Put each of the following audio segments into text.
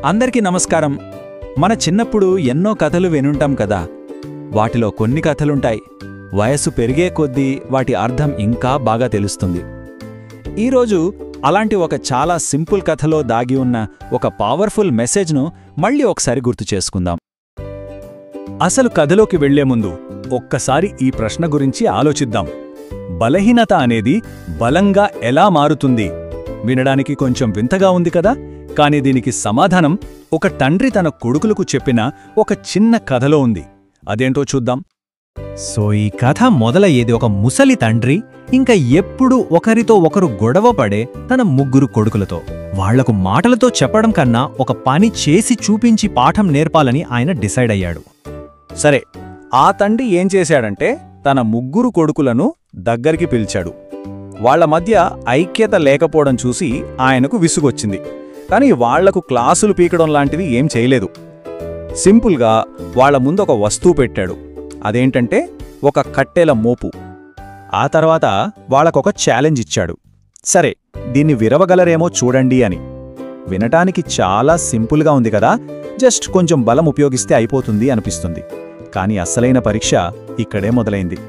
అందరికీ నమస్కారం. మన చిన్నప్పుడు ఎన్నో కథలు వినుంటాం కదా. వాటిలో కొన్ని కథలుంటాయి, వయసు పెరిగే కొద్దీ వాటి అర్థం ఇంకా బాగా తెలుస్తుంది. ఈరోజు అలాంటి ఒక చాలా సింపుల్ కథలో దాగి ఉన్న ఒక పవర్ఫుల్ మెసేజ్ను మళ్ళీ ఒకసారి గుర్తు చేసుకుందాం. అసలు కథలోకి వెళ్లే ముందు ఒక్కసారి ఈ ప్రశ్న గురించి ఆలోచిద్దాం. బలహీనత అనేది బలంగా ఎలా మారుతుంది? వినడానికి కొంచెం వింతగా ఉంది కదా, కానీ దీనికి సమాధానం ఒక తండ్రి తన కొడుకులకు చెప్పిన ఒక చిన్న కథలో ఉంది. అదేంటో చూద్దాం. సో ఈ కథ మొదలయ్యేది ఒక ముసలి తండ్రి ఇంకా ఎప్పుడూ ఒకరితో ఒకరు గొడవ పడే తన ముగ్గురు కొడుకులతో. వాళ్లకు మాటలతో చెప్పడం కన్నా ఒక పని చేసి చూపించి పాఠం నేర్పాలని ఆయన డిసైడ్ అయ్యాడు. సరే, ఆ తండ్రి ఏం చేశాడంటే తన ముగ్గురు కొడుకులను దగ్గరికి పిలిచాడు. వాళ్ల మధ్య ఐక్యత లేకపోవడం చూసి ఆయనకు విసుగొచ్చింది. కానీ వాళ్లకు క్లాసులు పీకడం లాంటివి ఏం చేయలేదు. సింపుల్గా వాళ్ల ముందు ఒక వస్తువు పెట్టాడు. అదేంటంటే ఒక కట్టెల మోపు. ఆ తర్వాత వాళ్లకొక ఛాలెంజ్ ఇచ్చాడు. సరే, దీన్ని విరవగలరేమో చూడండి అని. వినటానికి చాలా సింపుల్గా ఉంది కదా, జస్ట్ కొంచెం బలం ఉపయోగిస్తే అయిపోతుంది అనిపిస్తుంది. కానీ అసలైన పరీక్ష ఇక్కడే మొదలైంది.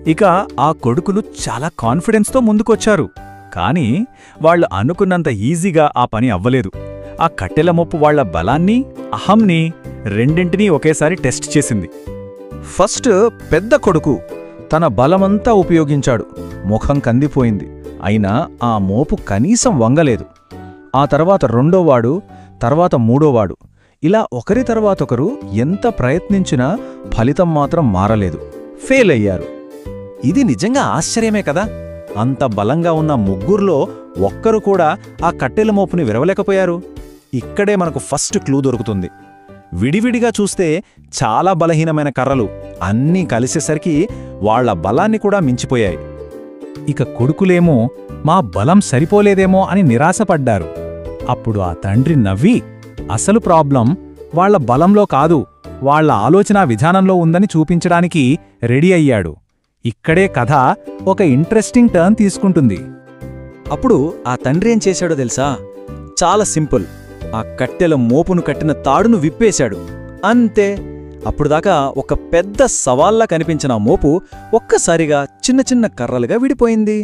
ఇక ఆ కొడుకులు చాలా కాన్ఫిడెన్స్తో ముందుకొచ్చారు. కానీ వాళ్ళు అనుకున్నంత ఈజీగా ఆ పని అవ్వలేదు. ఆ కట్టెల మొప్పు వాళ్ల బలాన్ని, అహంని రెండింటినీ ఒకేసారి టెస్ట్ చేసింది. ఫస్ట్ పెద్ద కొడుకు తన బలమంతా ఉపయోగించాడు. ముఖం కందిపోయింది. అయినా ఆ మోపు కనీసం వంగలేదు. ఆ తర్వాత రెండోవాడు, తర్వాత మూడోవాడు, ఇలా ఒకరి తర్వాతొకరు ఎంత ప్రయత్నించినా ఫలితం మాత్రం మారలేదు. ఫెయిల్ అయ్యారు. ఇది నిజంగా ఆశ్చర్యమే కదా. అంత బలంగా ఉన్న ముగ్గురులో ఒక్కరు కూడా ఆ కట్టెల మోపుని విరవలేకపోయారు. ఇక్కడే మనకు ఫస్ట్ క్లూ దొరుకుతుంది. విడివిడిగా చూస్తే చాలా బలహీనమైన కర్రలు అన్నీ కలిసేసరికి వాళ్ల బలాన్ని కూడా మించిపోయాయి. ఇక కొడుకులేమో మా బలం సరిపోలేదేమో అని నిరాశపడ్డారు. అప్పుడు ఆ తండ్రి నవ్వి, అసలు ప్రాబ్లం వాళ్ల బలంలో కాదు, వాళ్ల ఆలోచనా విధానంలో ఉందని చూపించడానికి రెడీ అయ్యాడు. ఇక్కడే కథ ఒక ఇంట్రెస్టింగ్ టర్న్ తీసుకుంటుంది. అప్పుడు ఆ తండ్రి ఏం చేశాడో తెలుసా? చాలా సింపుల్. ఆ కట్టెల మోపును కట్టిన తాడును విప్పేశాడు. అంతే. అప్పుడుదాకా ఒక పెద్ద సవాల్లా కనిపించిన ఆ మోపు ఒక్కసారిగా చిన్న చిన్న కర్రలుగా విడిపోయింది.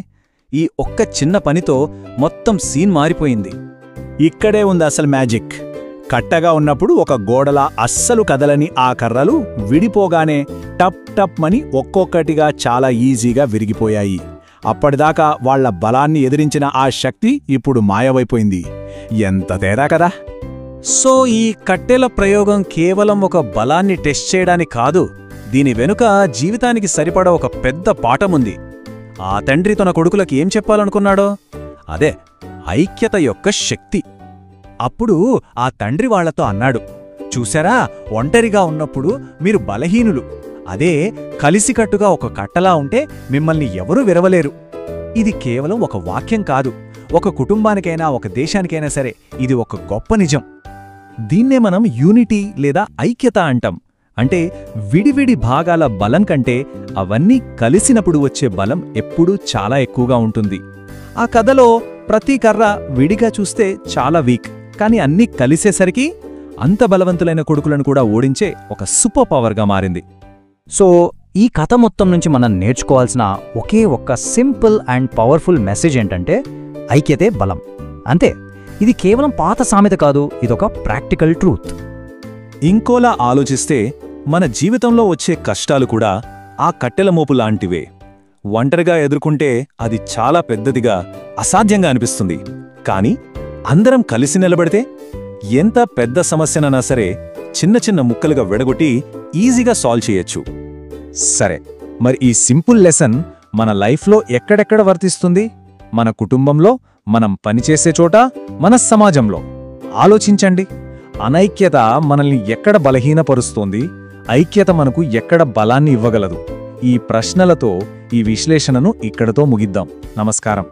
ఈ ఒక్క చిన్న పనితో మొత్తం సీన్ మారిపోయింది. ఇక్కడే ఉంది అసలు మ్యాజిక్. కట్టగా ఉన్నప్పుడు ఒక గోడలా అస్సలు కదలని ఆ కర్రలు విడిపోగానే టప్ టప్ మని ఒక్కొక్కటిగా చాలా ఈజీగా విరిగిపోయాయి. అప్పటిదాకా వాళ్ల బలాన్ని ఎదిరించిన ఆ శక్తి ఇప్పుడు మాయమైపోయింది. ఎంత తేడా కదా. సో ఈ కట్టెల ప్రయోగం కేవలం ఒక బలాన్ని టెస్ట్ చేయడానికి కాదు, దీని వెనుక జీవితానికి సరిపడా ఒక పెద్ద పాఠముంది. ఆ తండ్రి తన కొడుకులకి ఏం చెప్పాలనుకున్నాడో అదే ఐక్యత యొక్క శక్తి. అప్పుడు ఆ తండ్రి వాళ్లతో అన్నాడు, చూశారా, ఒంటరిగా ఉన్నప్పుడు మీరు బలహీనులు. అదే కలిసికట్టుగా ఒక కట్టలా ఉంటే మిమ్మల్ని ఎవరూ విరవలేరు. ఇది కేవలం ఒక వాక్యం కాదు, ఒక కుటుంబానికైనా ఒక దేశానికైనా సరే ఇది ఒక గొప్ప నిజం. దీన్నే మనం యూనిటీ లేదా ఐక్యత అంటాం. అంటే విడివిడి భాగాల బలం కంటే అవన్నీ కలిసినప్పుడు వచ్చే బలం ఎప్పుడూ చాలా ఎక్కువగా ఉంటుంది. ఆ కథలో ప్రతి కర్ర విడిగా చూస్తే చాలా వీక్, కానీ అన్నీ కలిసేసరికి అంత బలవంతులైన కొడుకులను కూడా ఓడించే ఒక సూపర్ పవర్గా మారింది. సో ఈ కథ మొత్తం నుంచి మనం నేర్చుకోవాల్సిన ఒకే ఒక్క సింపుల్ అండ్ పవర్ఫుల్ మెసేజ్ ఏంటంటే ఐక్యతే బలం. అంతే. ఇది కేవలం పాత సామెత కాదు, ఇదొక ప్రాక్టికల్ ట్రూత్. ఇంకోలా ఆలోచిస్తే మన జీవితంలో వచ్చే కష్టాలు కూడా ఆ కట్టెల మోపు లాంటివే. ఒంటరిగా ఎదుర్కొంటే అది చాలా పెద్దదిగా, అసాధ్యంగా అనిపిస్తుంది. కానీ అందరం కలిసి నిలబడితే ఎంత పెద్ద సమస్యనైనా సరే చిన్న చిన్న ముక్కలుగా విడగొట్టి ఈజీగా సాల్వ్ చేయొచ్చు. సరే, మరి ఈ సింపుల్ లెసన్ మన లైఫ్లో ఎక్కడెక్కడ వర్తిస్తుంది? మన కుటుంబంలో, మనం పనిచేసే చోట, మన సమాజంలో. ఆలోచించండి. అనైక్యత మనల్ని ఎక్కడ బలహీనపరుస్తోంది? ఐక్యత మనకు ఎక్కడ బలాన్ని ఇవ్వగలదు? ఈ ప్రశ్నలతో ఈ విశ్లేషణను ఇక్కడతో ముగిద్దాం. నమస్కారం.